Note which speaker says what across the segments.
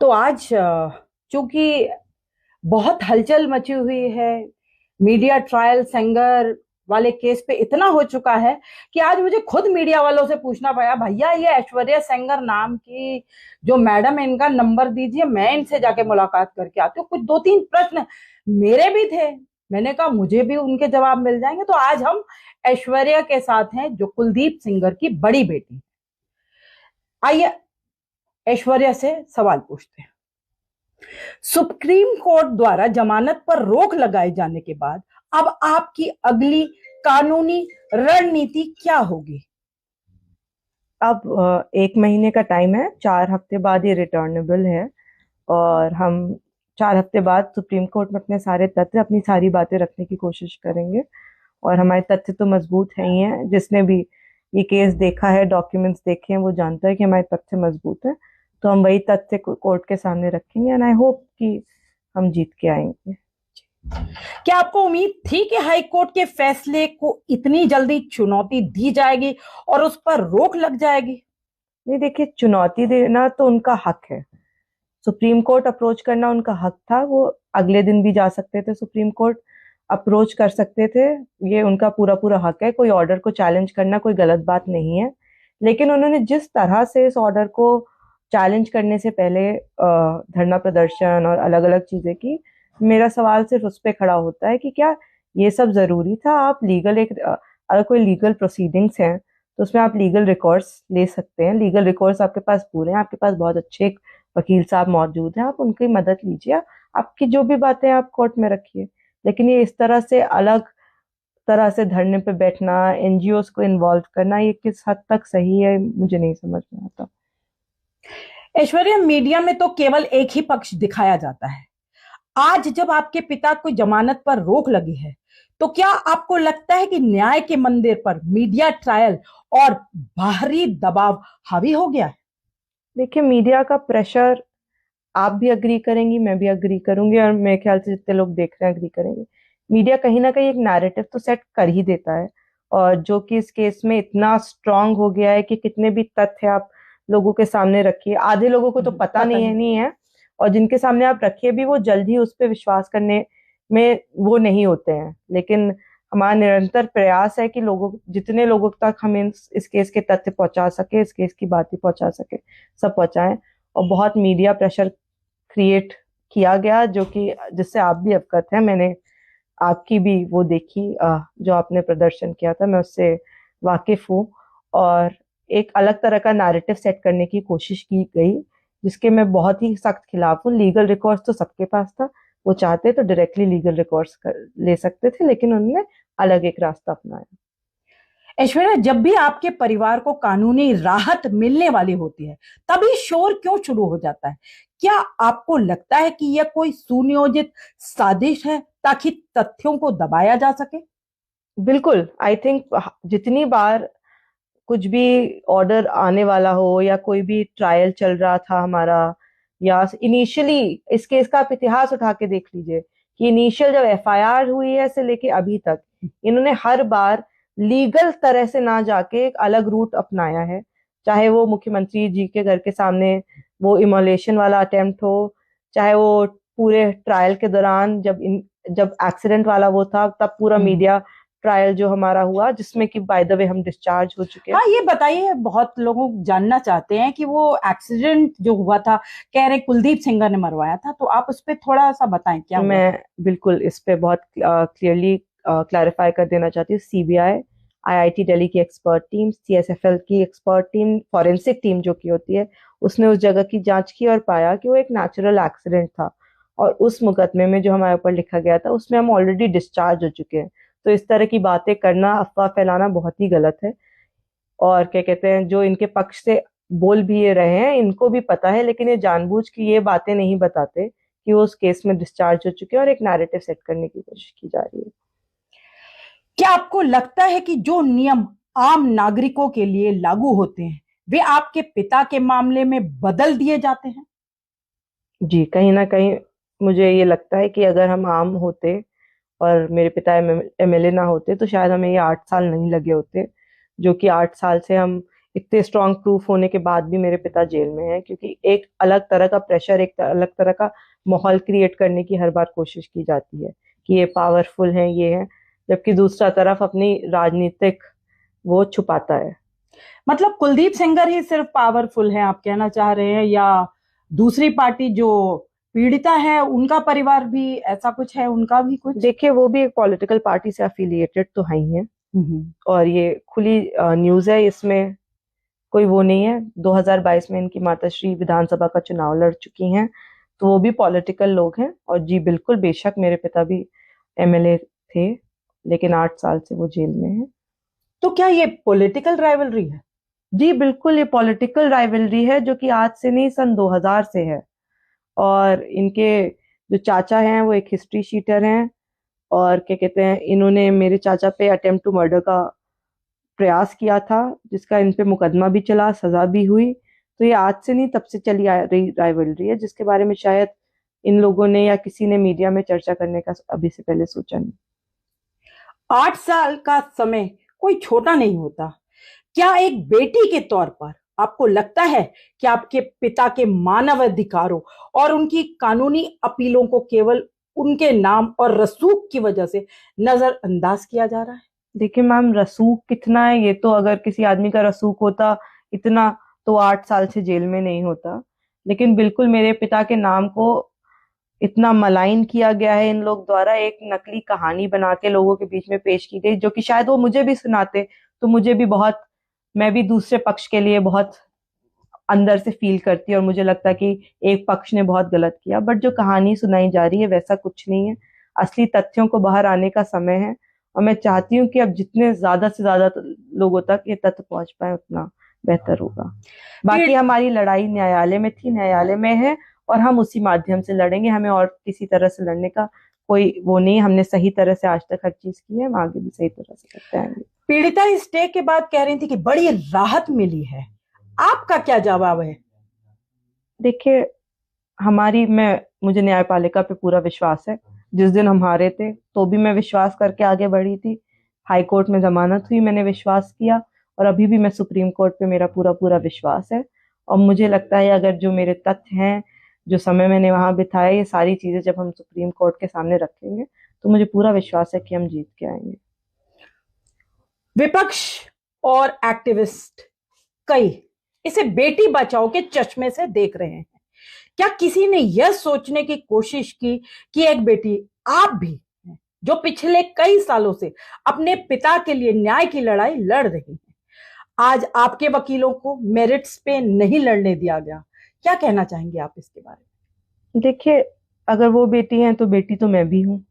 Speaker 1: तो आज चूंकि बहुत हलचल मची हुई है, मीडिया ट्रायल सेंगर वाले केस पे इतना हो चुका है कि आज मुझे खुद मीडिया वालों से पूछना पड़ा, भैया ये ऐश्वर्या सेंगर नाम की जो मैडम है, इनका नंबर दीजिए, मैं इनसे जाके मुलाकात करके आती हूँ। कुछ दो तीन प्रश्न मेरे भी थे, मैंने कहा मुझे भी उनके जवाब मिल जाएंगे। तो आज हम ऐश्वर्या के साथ हैं, जो कुलदीप सेंगर की बड़ी बेटी। आइए ऐश्वर्या से सवाल पूछते हैं। सुप्रीम कोर्ट द्वारा जमानत पर रोक लगाए जाने के बाद अब आपकी अगली कानूनी रणनीति क्या होगी?
Speaker 2: अब 1 महीने का टाइम है। 4 हफ्ते बाद ये रिटर्नेबल है। और हम 4 हफ्ते बाद सुप्रीम कोर्ट में अपने सारे तथ्य, अपनी सारी बातें रखने की कोशिश करेंगे। और हमारे तथ्य तो मजबूत है ही हैं। जिसने भी ये केस देखा है, डॉक्यूमेंट्स देखे हैं, वो जानता है कि हमारे तथ्य मजबूत है। तो हम वही तथ्य कोर्ट के सामने रखेंगे एंड आई होप कि हम जीत के आएंगे।
Speaker 1: क्या आपको उम्मीद थी कि हाई कोर्ट के फैसले को इतनी जल्दी चुनौती दी जाएगी और उस पर रोक लग जाएगी?
Speaker 2: नहीं, देखिए, चुनौती देना तो उनका हक है। सुप्रीम कोर्ट अप्रोच करना उनका हक था। वो अगले दिन भी जा सकते थे, सुप्रीम कोर्ट अप्रोच कर सकते थे। ये उनका पूरा पूरा हक है। कोई ऑर्डर को चैलेंज करना कोई गलत बात नहीं है। लेकिन उन्होंने जिस तरह से इस ऑर्डर को चैलेंज करने से पहले धरना प्रदर्शन और अलग अलग चीजें की, मेरा सवाल सिर्फ उस पर खड़ा होता है कि क्या ये सब जरूरी था? आप लीगल अगर कोई लीगल प्रोसीडिंग्स हैं तो उसमें आप लीगल रिकॉर्ड्स ले सकते हैं। लीगल रिकॉर्ड्स आपके पास पूरे हैं, आपके पास बहुत अच्छे वकील साहब मौजूद हैं, आप उनकी मदद लीजिए। आपकी जो भी बातें आप कोर्ट में रखिए। लेकिन ये इस तरह से अलग तरह से धरने पे बैठना, एनजीओस को इन्वॉल्व करना, ये किस हद तक सही है मुझे नहीं समझ में आता।
Speaker 1: ऐश्वर्या, मीडिया में तो केवल एक ही पक्ष दिखाया जाता है। आज जब आपके पिता को जमानत पर रोक लगी है, तो क्या आपको लगता है कि न्याय के मंदिर पर मीडिया ट्रायल और बाहरी दबाव हावी हो गया है?
Speaker 2: देखिए, मीडिया का प्रेशर, आप भी अग्री करेंगी, मैं भी अग्री करूंगी, और मेरे ख्याल से जितने लोग देख रहे हैं अग्री करेंगे। मीडिया कहीं ना कहीं एक नैरेटिव तो सेट कर ही देता है, और जो कि इस केस में इतना स्ट्रांग हो गया है कि कितने भी तथ्य आप लोगों के सामने रखिए, आधे लोगों को तो पता
Speaker 1: पता
Speaker 2: नहीं
Speaker 1: नहीं।
Speaker 2: है। और जिनके सामने आप रखिए भी, वो जल्द ही उस पर विश्वास करने में वो नहीं होते हैं। लेकिन हमारा निरंतर प्रयास है कि जितने लोगों तक हम इस केस के तथ्य पहुंचा सके, इस केस की बातें पहुंचा सके, सब पहुंचाएं। और बहुत मीडिया प्रेशर क्रिएट किया गया, जो कि जिससे आप भी अवगत हैं। मैंने आपकी भी वो देखी, जो आपने प्रदर्शन किया था, मैं उससे वाकिफ हूँ। और एक अलग तरह का नैरेटिव सेट करने की कोशिश की गई, जिसके मैं बहुत ही सख्त खिलाफ हूँ। लीगल रिकॉर्ड्स तो सबके पास था, वो चाहते तो डायरेक्टली लीगल रिकॉर्ड्स ले सकते थे, लेकिन उन्होंने अलग एक रास्ता अपनाया।
Speaker 1: ऐश्वर्या, जब भी आपके परिवार को कानूनी राहत मिलने वाली होती है, तभी शोर क्यों शुरू हो जाता है? क्या आपको लगता है कि यह कोई सुनियोजित साजिश है ताकि तथ्यों को दबाया जा सके?
Speaker 2: बिल्कुल, आई थिंक जितनी बार कुछ भी ऑर्डर आने वाला हो, या कोई भी ट्रायल चल रहा था हमारा, या इनिशियली इस केस का आप इतिहास उठा के देख लीजिए कि इनिशियल जब एफआईआर हुई है से लेके अभी तक, इन्होंने हर बार लीगल तरह से ना जाके एक अलग रूट अपनाया है। चाहे वो मुख्यमंत्री जी के घर के सामने वो इमोलेशन वाला अटेम्प्ट हो, चाहे वो पूरे ट्रायल के दौरान जब एक्सीडेंट वाला वो था, तब पूरा मीडिया ट्रायल जो हमारा हुआ, जिसमें कि बाय द वे हम डिस्चार्ज हो चुके हैं।
Speaker 1: हाँ, ये बताइए, बहुत लोग जानना चाहते हैं कि वो एक्सीडेंट जो हुआ था, कह रहे कुलदीप सिंगर ने मरवाया था, तो आप उस पर थोड़ा सा बताएं क्या हुआ था?
Speaker 2: मैं बिल्कुल इस पे बहुत क्लियरली क्लैरिफाई कर देना चाहती हूँ। सीबीआई, आईआईटी दिल्ली की एक्सपर्ट टीम, सीएसएफएल की एक्सपर्ट टीम, फॉरेंसिक टीम जो की होती है, उसने उस जगह की जांच की और पाया कि वो एक नेचुरल एक्सीडेंट था। और उस मुकदमे में जो हमारे ऊपर लिखा गया था, उसमें हम ऑलरेडी डिस्चार्ज हो चुके हैं। तो इस तरह की बातें करना, अफवाह फैलाना बहुत ही गलत है। और क्या कहते हैं, जो इनके पक्ष से बोल भी ये रहे हैं, इनको भी पता है, लेकिन ये जानबूझ के ये बातें नहीं बताते कि वो उस केस में डिस्चार्ज हो चुके हैं, और एक नैरेटिव सेट करने की कोशिश की जा रही है।
Speaker 1: क्या आपको लगता है कि जो नियम आम नागरिकों के लिए लागू होते हैं, वे आपके पिता के मामले में बदल दिए जाते हैं?
Speaker 2: जी, कहीं ना कहीं मुझे ये लगता है कि अगर हम आम होते और मेरे पिता एमएलए ना होते, तो शायद हमें ये 8 साल नहीं लगे होते, जो कि 8 साल से हम इतने स्ट्रॉन्ग प्रूफ होने के बाद भी मेरे पिता जेल में हैं, क्योंकि एक अलग तरह का प्रेशर, एक अलग तरह का माहौल क्रिएट करने की हर बार कोशिश की जाती है कि ये पावरफुल हैं, ये हैं, जबकि दूसरा तरफ अपनी राजनीतिक वो छुपाता है।
Speaker 1: मतलब कुलदीप सेंगर ही सिर्फ पावरफुल है आप कहना चाह रहे हैं, या दूसरी पार्टी जो पीड़िता है उनका परिवार भी ऐसा कुछ है, उनका भी कुछ?
Speaker 2: देखिए, वो भी एक पॉलिटिकल पार्टी से एफिलिएटेड तो है ही है, और ये खुली न्यूज है, इसमें कोई वो नहीं है। 2022 में इनकी माताश्री विधानसभा का चुनाव लड़ चुकी हैं, तो वो भी पॉलिटिकल लोग हैं। और जी बिल्कुल, बेशक मेरे पिता भी एमएलए थे, लेकिन 8 साल से वो जेल में है।
Speaker 1: तो क्या ये पॉलिटिकल राइवलरी है?
Speaker 2: जी बिल्कुल, ये पॉलिटिकल राइवलरी है, जो कि आज से नहीं, सन 2000 से है। और इनके जो चाचा हैं वो एक हिस्ट्री शीटर हैं, और क्या कहते हैं, इन्होंने मेरे चाचा पे अटेम्प्ट टू मर्डर का प्रयास किया था, जिसका इन पे मुकदमा भी चला, सजा भी हुई। तो ये आज से नहीं, तब से चली आ रही राइवलरी है, जिसके बारे में शायद इन लोगों ने या किसी ने मीडिया में चर्चा करने का अभी से पहले सोचा नहीं।
Speaker 1: 8 साल का समय कोई छोटा नहीं होता। क्या एक बेटी के तौर पर आपको लगता है कि आपके पिता के मानवाधिकारों और उनकी कानूनी अपीलों को केवल उनके नाम और रसूख की वजह से नजरअंदाज किया जा रहा है?
Speaker 2: देखिए मैम, रसूख कितना है, ये तो अगर किसी आदमी का रसूख होता इतना, तो 8 साल से जेल में नहीं होता। लेकिन बिल्कुल मेरे पिता के नाम को इतना मलाइन किया गया है इन लोग द्वारा, एक नकली कहानी बना के लोगों के बीच में पेश की गई, जो कि शायद वो मुझे भी सुनाते तो मुझे भी बहुत, मैं भी दूसरे पक्ष के लिए बहुत अंदर से फील करती, और मुझे लगता कि एक पक्ष ने बहुत गलत किया। बट जो कहानी सुनाई जा रही है वैसा कुछ नहीं है, असली तथ्यों को बाहर आने का समय है। और मैं चाहती हूँ कि अब जितने ज्यादा से ज्यादा लोगों तक ये तथ्य पहुंच पाए, उतना बेहतर होगा। बाकी हमारी लड़ाई न्यायालय में थी, न्यायालय में है, और हम उसी माध्यम से लड़ेंगे। हमें और किसी तरह से लड़ने का कोई वो नहीं। हमने सही तरह से आज तक हर चीज की है, हम आगे भी सही तरह से करते आएंगे।
Speaker 1: पीड़िता इस स्टे के बाद कह रही थी कि बड़ी राहत मिली है, आपका क्या जवाब है?
Speaker 2: देखिए, मुझे न्यायपालिका पे पूरा विश्वास है। जिस दिन हम हारे थे तो भी मैं विश्वास करके आगे बढ़ी थी। हाई कोर्ट में जमानत हुई, मैंने विश्वास किया, और अभी भी मैं सुप्रीम कोर्ट पे मेरा पूरा पूरा विश्वास है। और मुझे लगता है अगर जो मेरे तथ्य हैं, जो समय मैंने वहां बिताया, ये सारी चीजें जब हम सुप्रीम कोर्ट के सामने रखेंगे, तो मुझे पूरा विश्वास है कि हम जीत के आएंगे।
Speaker 1: विपक्ष और एक्टिविस्ट कई इसे बेटी बचाओ के चश्मे से देख रहे हैं। क्या किसी ने यह सोचने की कोशिश की कि एक बेटी आप भी हैं, जो पिछले कई सालों से अपने पिता के लिए न्याय की लड़ाई लड़ रही हैं, आज आपके वकीलों को मेरिट्स पे नहीं लड़ने दिया गया? क्या कहना चाहेंगे आप इसके बारे में?
Speaker 2: देखिए, अगर वो बेटी हैं तो बेटी तो मैं भी हूँ।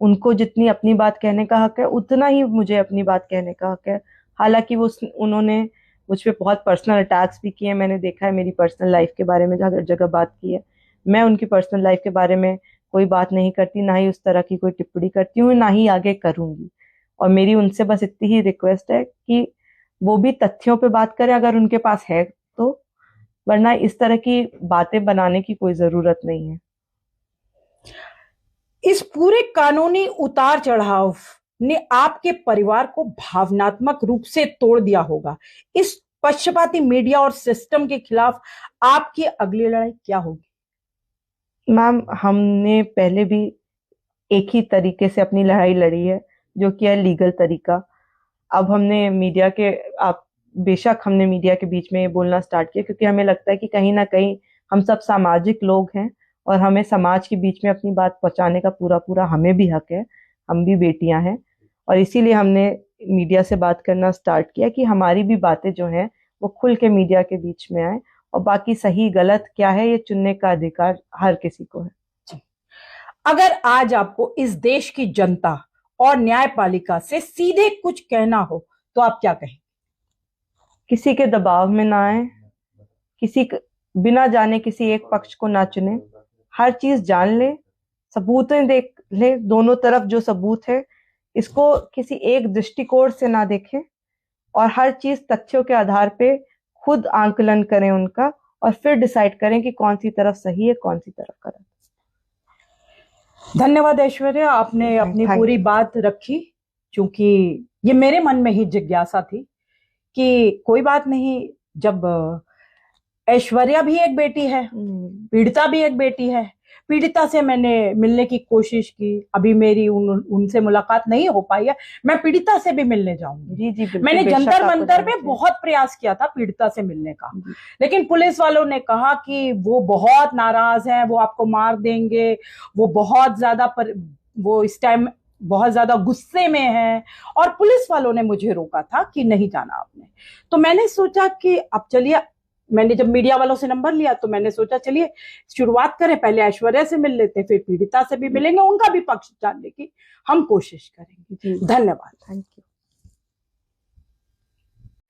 Speaker 2: उनको जितनी अपनी बात कहने का हक है, उतना ही मुझे अपनी बात कहने का हक है। हालांकि उन्होंने मुझ पे बहुत पर्सनल अटैक्स भी किए, मैंने देखा है, मेरी पर्सनल लाइफ के बारे में जगह जगह बात की है। मैं उनकी पर्सनल लाइफ के बारे में कोई बात नहीं करती, ना ही उस तरह की कोई टिप्पणी करती हूँ, ना ही आगे करूंगी। और मेरी उनसे बस इतनी ही रिक्वेस्ट है कि वो भी तथ्यों पे बात करें अगर उनके पास है तो, वरना इस तरह की बातें बनाने की कोई जरूरत नहीं है।
Speaker 1: इस पूरे कानूनी उतार चढ़ाव ने आपके परिवार को भावनात्मक रूप से तोड़ दिया होगा। इस पक्षपाती मीडिया और सिस्टम के खिलाफ आपकी अगली लड़ाई क्या होगी?
Speaker 2: मैम, हमने पहले भी एक ही तरीके से अपनी लड़ाई लड़ी है, जो कि है लीगल तरीका। अब हमने मीडिया के आप बेशक हमने मीडिया के बीच में ये बोलना स्टार्ट किया, क्योंकि हमें लगता है कि कहीं ना कहीं हम सब सामाजिक लोग हैं, और हमें समाज के बीच में अपनी बात पहुंचाने का पूरा पूरा हमें भी हक है। हम भी बेटियां हैं, और इसीलिए हमने मीडिया से बात करना स्टार्ट किया कि हमारी भी बातें जो हैं वो खुल के मीडिया के बीच में आए। और बाकी सही गलत क्या है, ये चुनने का अधिकार हर किसी को है।
Speaker 1: अगर आज आपको इस देश की जनता और न्यायपालिका से सीधे कुछ कहना हो तो आप क्या कहें?
Speaker 2: किसी के दबाव में ना आए, बिना जाने किसी एक पक्ष को ना चुने, हर चीज जान ले, सबूतें देख ले, दोनों तरफ जो सबूत है इसको किसी एक दृष्टिकोण से ना देखें, और हर चीज तथ्यों के आधार पे खुद आंकलन करें उनका, और फिर डिसाइड करें कि कौन सी तरफ सही है, कौन सी तरफ गलत।
Speaker 1: धन्यवाद ऐश्वर्या, आपने अपनी पूरी बात रखी, क्योंकि ये मेरे मन में ही जिज्ञासा थी कि कोई बात नहीं, जब ऐश्वर्या भी एक बेटी है, पीड़िता भी एक बेटी है, पीड़िता से मैंने मिलने की कोशिश की, अभी मेरी उनसे मुलाकात नहीं हो पाई है, मैं पीड़िता से भी मिलने जाऊंगी।
Speaker 2: जी जी, बिल्कुल,
Speaker 1: मैंने
Speaker 2: बेशक
Speaker 1: जंतर
Speaker 2: आपको
Speaker 1: मंतर
Speaker 2: जाना
Speaker 1: में
Speaker 2: चाहिए।
Speaker 1: बहुत प्रयास किया था पीड़िता से मिलने का,
Speaker 2: जी।
Speaker 1: लेकिन पुलिस वालों ने कहा कि वो बहुत नाराज हैं, वो आपको मार देंगे, वो बहुत ज्यादा वो इस टाइम बहुत ज्यादा गुस्से में है, और पुलिस वालों ने मुझे रोका था कि नहीं जाना आपने। तो मैंने सोचा कि अब चलिए, मैंने जब मीडिया वालों से नंबर लिया तो मैंने सोचा चलिए शुरुआत करें, पहले ऐश्वर्या से मिल लेते, फिर पीड़िता से भी मिलेंगे, उनका भी पक्ष जानने की हम कोशिश करेंगे।
Speaker 2: जी,
Speaker 1: धन्यवाद।
Speaker 2: Thank you.